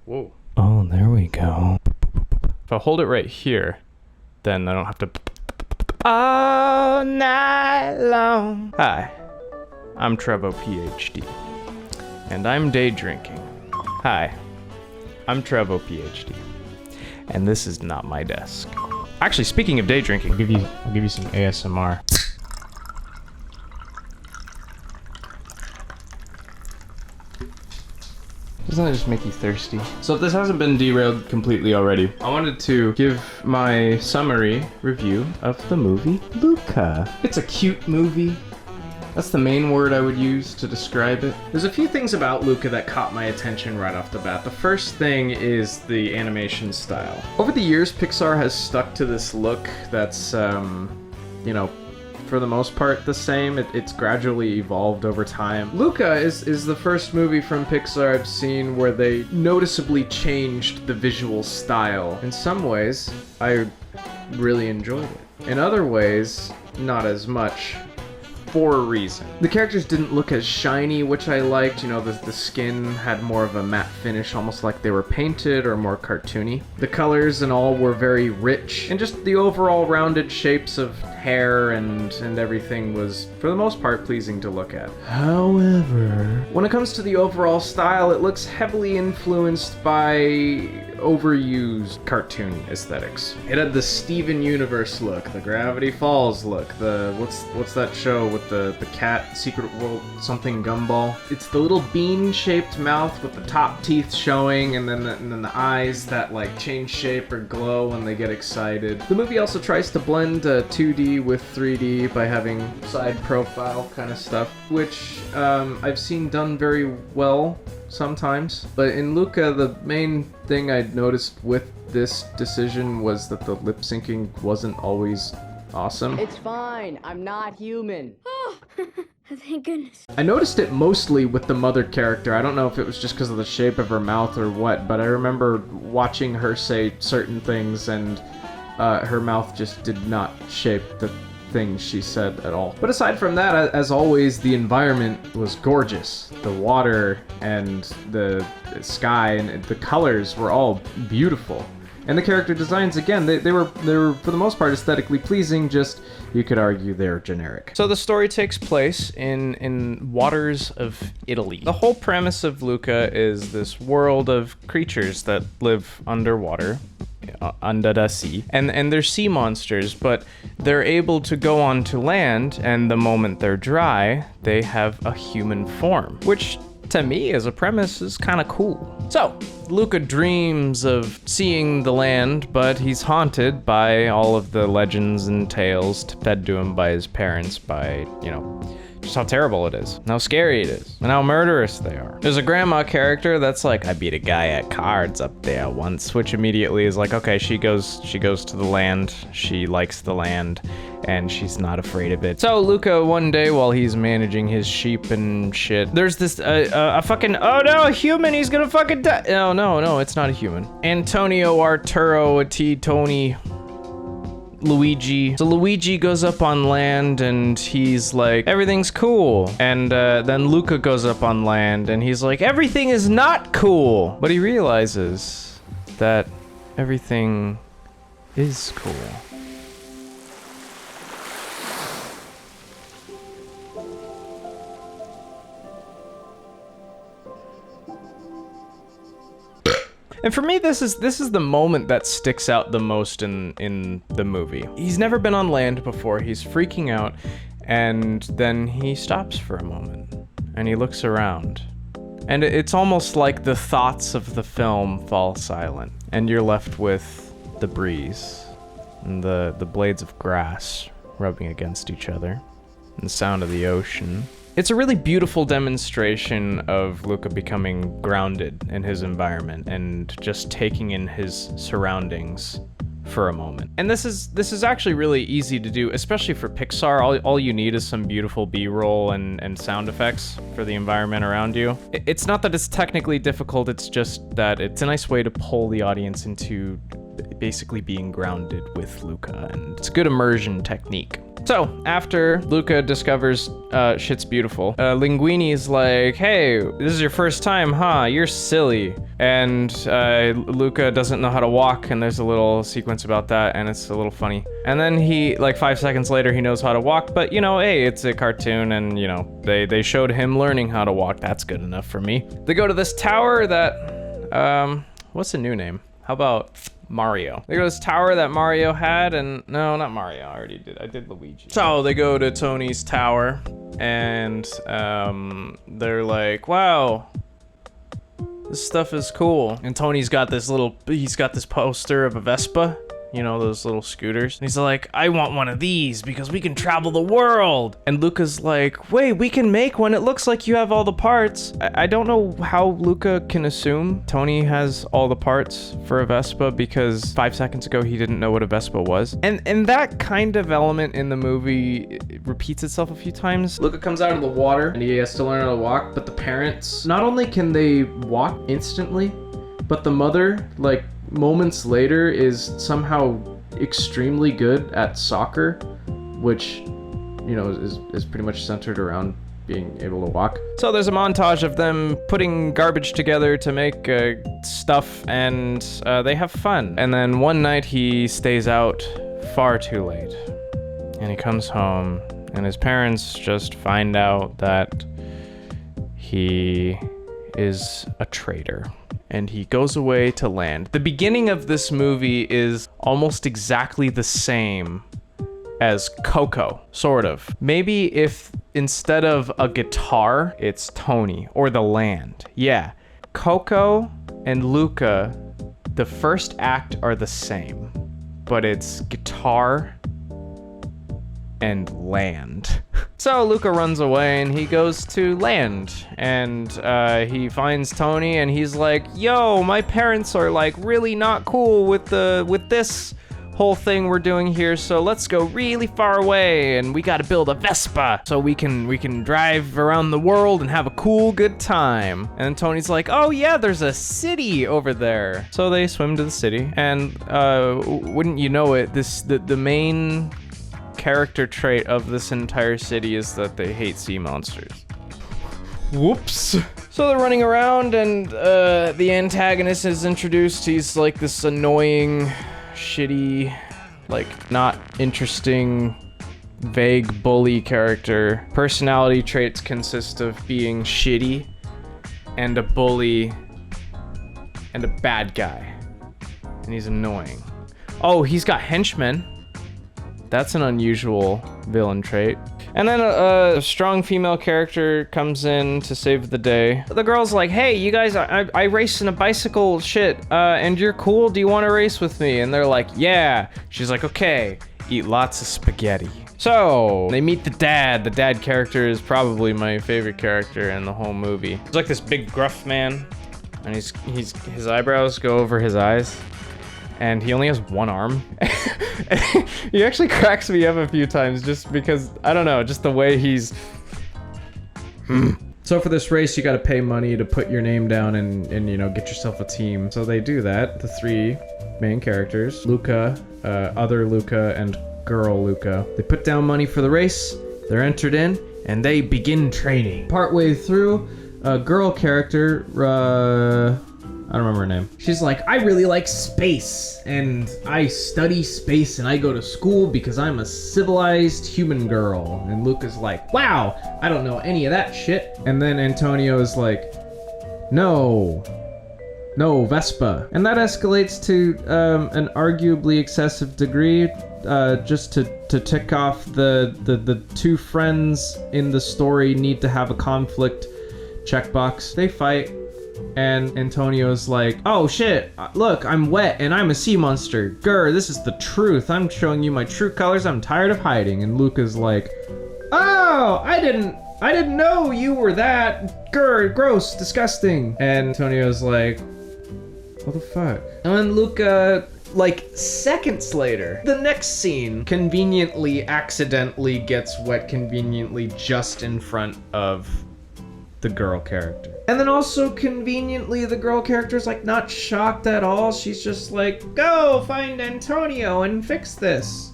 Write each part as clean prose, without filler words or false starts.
Whoa. Oh, there we go. If I hold it right here, then I don't have to all night long. Hi, I'm Trevo PhD, and I'm day drinking. Hi, I'm Trevo PhD, and this is not my desk. Actually, speaking of day drinking, I'll give you some ASMR. Doesn't that just make you thirsty? So if this hasn't been derailed completely already, I wanted to give my summary review of the movie Luca. It's a cute movie. That's the main word I would use to describe it. There's a few things about Luca that caught my attention right off the bat. The first thing is the animation style. Over the years, Pixar has stuck to this look that's, you know, for the most part the same. It's gradually evolved over time. Luca is the first movie from Pixar I've seen where they noticeably changed the visual style. In some ways, I really enjoyed it. In other ways, not as much. For a reason. The characters didn't look as shiny, which I liked. You know, the skin had more of a matte finish, almost like they were painted or more cartoony. The colors and all were very rich, and just the overall rounded shapes of hair and everything was, for the most part, pleasing to look at. However, when it comes to the overall style, it looks heavily influenced by overused cartoon aesthetics. It had the Steven Universe look, the Gravity Falls look, the what's that show with the cat, Secret World something Gumball. It's the little bean-shaped mouth with the top teeth showing, and then the eyes that like change shape or glow when they get excited. The movie also tries to blend 2D with 3D by having side profile kind of stuff, which I've seen done very well sometimes. But in Luca, the main thing I'd noticed with this decision was that the lip syncing wasn't always awesome. It's fine, I'm not human. Oh, thank goodness. I noticed it mostly with the mother character. I don't know if it was just because of the shape of her mouth or what, but I remember watching her say certain things and her mouth just did not shape the things she said at all. But aside from that, as always, the environment was gorgeous. The water and the sky and the colors were all beautiful. And the character designs, again, they were for the most part aesthetically pleasing, just you could argue they're generic. So the story takes place in waters of Italy. The whole premise of Luca is this world of creatures that live underwater, under the sea, and they're sea monsters, but they're able to go onto land, and the moment they're dry, they have a human form, which to me as a premise is kind of cool. So Luca dreams of seeing the land, but he's haunted by all of the legends and tales fed to him by his parents, by, you know, just how terrible it is, and how scary it is, and how murderous they are. There's a grandma character that's like, I beat a guy at cards up there once, which immediately is like, okay, she goes to the land, she likes the land, and she's not afraid of it. So Luca, one day while he's managing his sheep and shit, there's this a fucking, oh no, a human, he's gonna fucking die. No, it's not a human. Antonio Arturo Tony Luigi. So Luigi goes up on land and he's like, everything's cool. And then Luca goes up on land and he's like, everything is not cool. But he realizes that everything is cool. And for me, this is the moment that sticks out the most in the movie. He's never been on land before, he's freaking out, and then he stops for a moment, and he looks around. And it's almost like the thoughts of the film fall silent, and you're left with the breeze, and the blades of grass rubbing against each other, and the sound of the ocean. It's a really beautiful demonstration of Luca becoming grounded in his environment and just taking in his surroundings for a moment. And this is actually really easy to do, especially for Pixar. All you need is some beautiful B-roll and sound effects for the environment around you. It's not that it's technically difficult, it's just that it's a nice way to pull the audience into basically being grounded with Luca, and it's a good immersion technique. So, after Luca discovers shit's beautiful, Linguini's like, hey, this is your first time, huh? You're silly. And Luca doesn't know how to walk, and there's a little sequence about that, and it's a little funny. And then he, like 5 seconds later, he knows how to walk, but you know, hey, it's a cartoon, and you know, they showed him learning how to walk. That's good enough for me. They go to this tower that, what's the new name? How about Mario? They go to this tower that Mario had, and no, not Mario. I did Luigi. So they go to Tony's tower, and they're like, wow, this stuff is cool. And Tony's got this poster of a Vespa. You know, those little scooters. And he's like, I want one of these because we can travel the world. And Luca's like, wait, we can make one. It looks like you have all the parts. I don't know how Luca can assume Tony has all the parts for a Vespa because 5 seconds ago he didn't know what a Vespa was. And that kind of element in the movie repeats itself a few times. Luca comes out of the water and he has to learn how to walk, but the parents, not only can they walk instantly, but the mother, like, moments later is somehow extremely good at soccer, which, you know, is pretty much centered around being able to walk. So there's a montage of them putting garbage together to make stuff, and they have fun. And then one night he stays out far too late, and he comes home, and his parents just find out that he is a traitor. And he goes away to land. The beginning of this movie is almost exactly the same as Coco, sort of. Maybe if instead of a guitar, it's Tony or the land. Yeah, Coco and Luca, the first act are the same, but it's guitar and land. So Luca runs away and he goes to land, and he finds Tony and he's like, yo, my parents are like really not cool with this whole thing we're doing here, so let's go really far away and we gotta build a Vespa so we can drive around the world and have a cool good time. And Tony's like, oh yeah, there's a city over there. So they swim to the city, and wouldn't you know it, the main character trait of this entire city is that they hate sea monsters. Whoops. So they're running around, and the antagonist is introduced. He's like this annoying, shitty, like not interesting, vague bully character. Personality traits consist of being shitty and a bully and a bad guy. And he's annoying. Oh, he's got henchmen. That's an unusual villain trait. And then a strong female character comes in to save the day. The girl's like, hey, you guys, I race in a bicycle shit, and you're cool, do you want to race with me? And they're like, yeah. She's like, okay, eat lots of spaghetti. So, they meet the dad. The dad character is probably my favorite character in the whole movie. He's like this big gruff man, and his eyebrows go over his eyes. And he only has one arm. He actually cracks me up a few times just because, I don't know, just the way he's... So for this race, you gotta pay money to put your name down and you know, get yourself a team. So they do that, the three main characters, Luca, other Luca, and girl Luca. They put down money for the race, they're entered in, and they begin training. Partway through, a girl character, I don't remember her name. She's like, I really like space, and I study space, and I go to school because I'm a civilized human girl. And Luca's like, wow, I don't know any of that shit. And then Antonio is like, no, Vespa. And that escalates to an arguably excessive degree, just to tick off the two friends in the story need to have a conflict checkbox. They fight. And Antonio's like, oh shit, look, I'm wet and I'm a sea monster. Grr, this is the truth. I'm showing you my true colors. I'm tired of hiding. And Luca's like, oh, I didn't know you were that. Grr, gross, disgusting. And Antonio's like, what the fuck? And then Luca, like seconds later, the next scene conveniently, accidentally gets wet conveniently just in front of the girl character. And then also conveniently the girl character's like not shocked at all. She's just like, go find Antonio and fix this.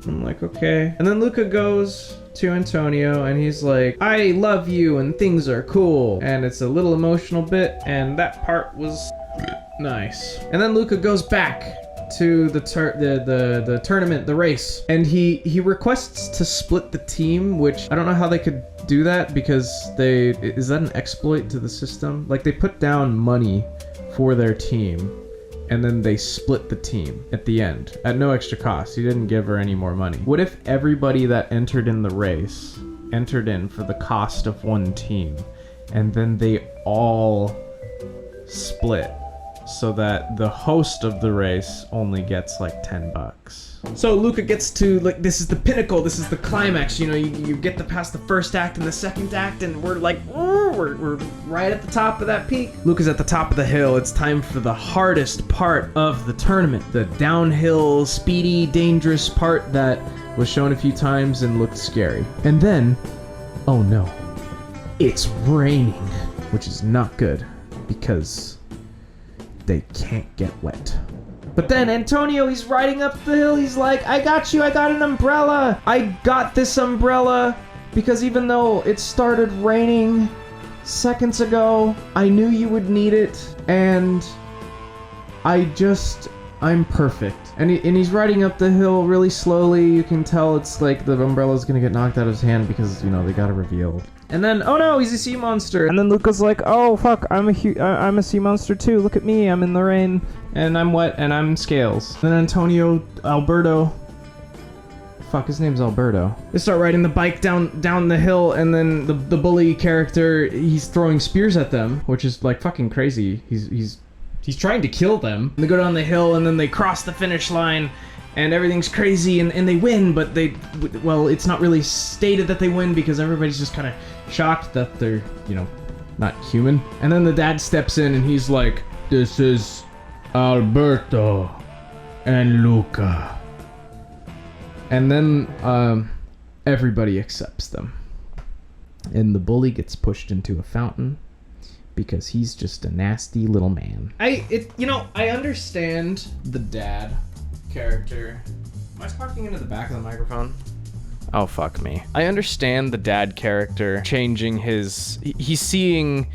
I'm like, okay. And then Luca goes to Antonio and he's like, I love you and things are cool. And it's a little emotional bit, and that part was nice. And then Luca goes back to the tournament, the race, and he requests to split the team, which I don't know how they could do that, because is that an exploit to the system? Like, they put down money for their team and then they split the team at the end at no extra cost. He didn't give her any more money. What if everybody that entered in the race entered in for the cost of one team, and then they all split so that the host of the race only gets like $10? So Luca gets to, like, this is the pinnacle, this is the climax, you know, you get to past the first act and the second act, and we're like, ooh, we're right at the top of that peak. Luca's at the top of the hill. It's time for the hardest part of the tournament, the downhill, speedy, dangerous part that was shown a few times and looked scary. And then, oh no, it's raining, which is not good because they can't get wet. But then Antonio, he's riding up the hill, he's like, I got you, I got an umbrella. I got this umbrella because even though it started raining seconds ago, I knew you would need it, and I'm perfect. And he's riding up the hill really slowly. You can tell it's like the umbrella's gonna get knocked out of his hand because, you know, they gotta reveal. And then, oh no, he's a sea monster. And then Luca's like, oh fuck, I'm a sea monster too. Look at me, I'm in the rain, and I'm wet, and I'm Scales. Then Alberto, fuck, his name's Alberto. They start riding the bike down the hill, and then the bully character, he's throwing spears at them, which is like fucking crazy. He's trying to kill them. And they go down the hill, and then they cross the finish line, and everything's crazy, and they win, but well, it's not really stated that they win because everybody's just kind of shocked that they're, you know, not human. And then the dad steps in and he's like, this is Alberto and Luca. And then everybody accepts them. And the bully gets pushed into a fountain because he's just a nasty little man. I understand the dad character. Am I talking into the back of the microphone? Oh, fuck me. I understand the dad character changing he's seeing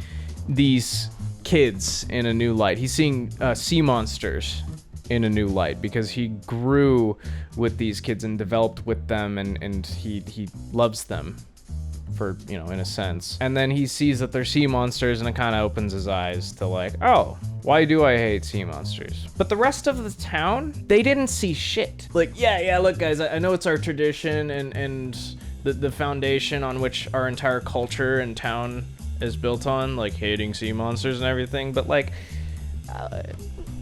these kids in a new light. He's seeing sea monsters in a new light because he grew with these kids and developed with them, and he loves them, for, you know, in a sense. And then he sees that they're sea monsters, and it kind of opens his eyes to like, oh, why do I hate sea monsters? But the rest of the town, they didn't see shit. Like, yeah, look guys, I know it's our tradition and the foundation on which our entire culture and town is built on, like hating sea monsters and everything, but like,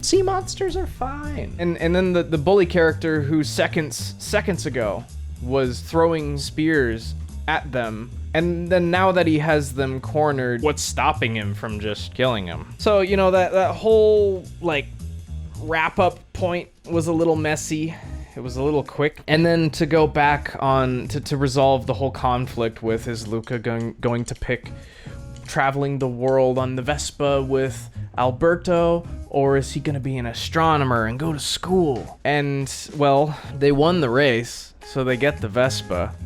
sea monsters are fine. And then the bully character who seconds ago was throwing spears at them, and then now that he has them cornered, what's stopping him from just killing them? So, you know, that whole like wrap up point was a little messy. It was a little quick. And then to go back on to resolve the whole conflict with, is Luca going to pick traveling the world on the Vespa with Alberto, or is he gonna be an astronomer and go to school? And well, they won the race, so they get the Vespa.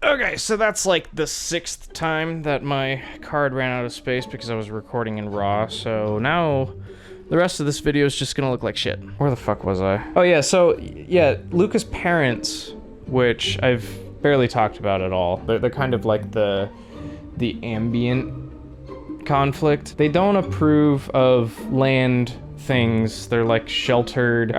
Okay, so that's like the 6th time that my card ran out of space because I was recording in RAW, so now the rest of this video is just gonna look like shit. Where the fuck was I? Oh yeah, so yeah, Luca's parents, which I've barely talked about at all, they're kind of like the ambient conflict. They don't approve of land things. They're like sheltered.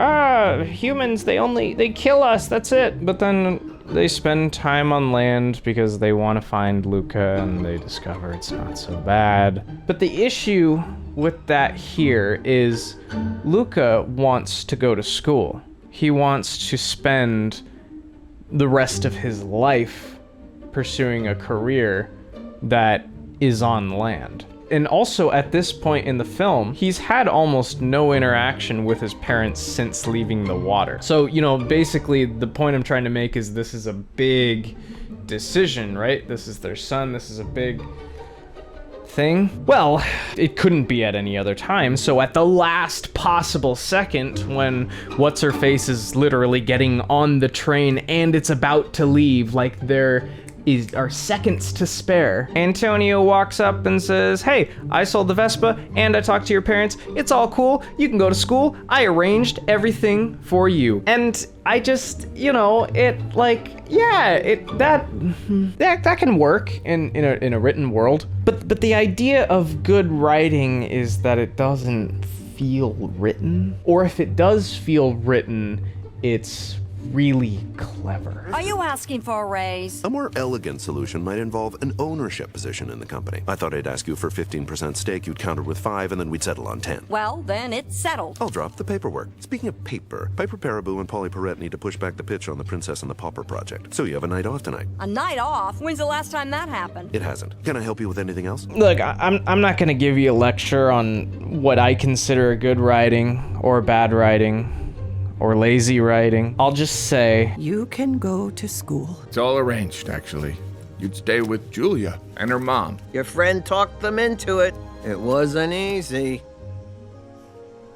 Humans, they kill us, that's it. But then they spend time on land because they want to find Luca, and they discover it's not so bad. But the issue with that here is Luca wants to go to school. He wants to spend the rest of his life pursuing a career that is on land. And also, at this point in the film, he's had almost no interaction with his parents since leaving the water. So, you know, basically the point I'm trying to make is this is a big decision, right? This is their son, this is a big thing? Well, it couldn't be at any other time, so at the last possible second, when What's-Her-Face is literally getting on the train and it's about to leave, like there are seconds to spare, Antonio walks up and says, "Hey, I sold the Vespa and I talked to your parents. It's all cool. You can go to school. I arranged everything for you." And I just, it like, yeah, that can work in a written world. But the idea of good writing is that it doesn't feel written, or if it does feel written, it's really clever. Are you asking for a raise? A more elegant solution might involve an ownership position in the company. I thought I'd ask you for 15% stake, you'd counter with 5, and then we'd settle on 10. Well, then it's settled. I'll drop the paperwork. Speaking of paper, Piper Paraboo and Polly Perrette need to push back the pitch on the Princess and the Pauper project. So you have a night off tonight. A night off? When's the last time that happened? It hasn't. Can I help you with anything else? Look, I'm not gonna give you a lecture on what I consider good writing or bad writing or lazy writing. I'll just say, You can go to school. It's all arranged, actually. You'd stay with Julia and her mom. Your friend talked them into it. It wasn't easy.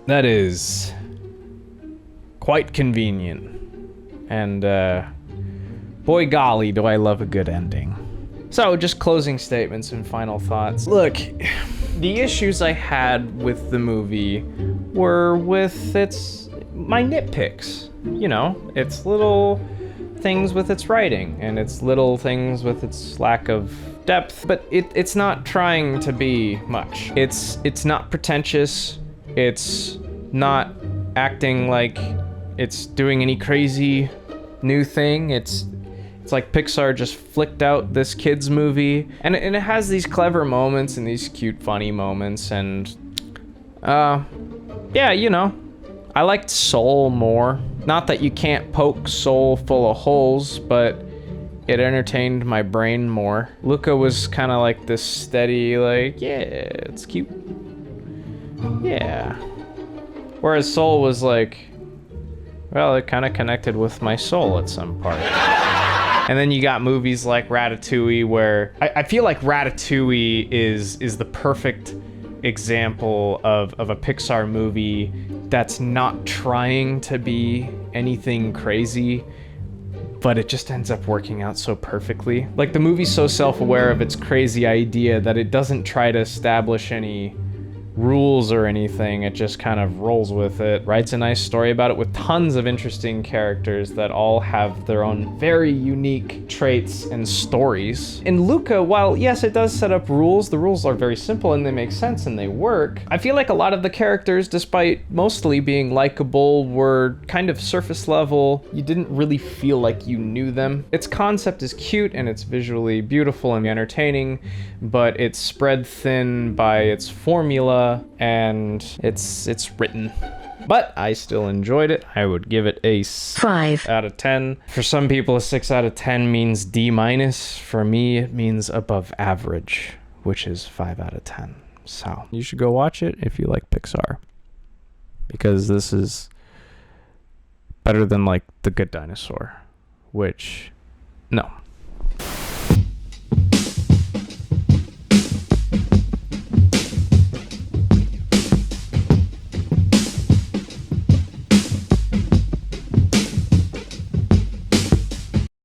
that is quite convenient. And boy golly, do I love a good ending. So, just closing statements and final thoughts. Look, the issues I had with the movie were with my nitpicks. It's little things with its writing, and it's little things with its lack of depth, but it's not trying to be much. It's not pretentious. It's not acting like it's doing any crazy new thing. It's like Pixar just flicked out this kid's movie, and it has these clever moments and these cute, funny moments, and yeah, I liked Soul more. Not that you can't poke Soul full of holes, but it entertained my brain more. Luca was kind of like this steady, like, yeah, it's cute. Yeah. Whereas Soul was like, well, it kind of connected with my soul at some part. And then you got movies like Ratatouille, where I feel like Ratatouille is the perfect example of a Pixar movie that's not trying to be anything crazy, but it just ends up working out so perfectly. Like, the movie's so self-aware of its crazy idea that it doesn't try to establish any rules or anything. It just kind of rolls with it, writes a nice story about it with tons of interesting characters that all have their own very unique traits and stories. In Luca, while yes, it does set up rules, the rules are very simple and they make sense and they work. I feel like a lot of the characters, despite mostly being likable, were kind of surface level. You didn't really feel like you knew them. Its concept is cute and it's visually beautiful and entertaining, but it's spread thin by its formula, and it's written. But I still enjoyed it. I would give it a 5 out of 10. For some people, a 6 out of 10 means D-. For me, it means above average, which is 5 out of 10. So you should go watch it if you like Pixar, because this is better than like The Good Dinosaur, which, no.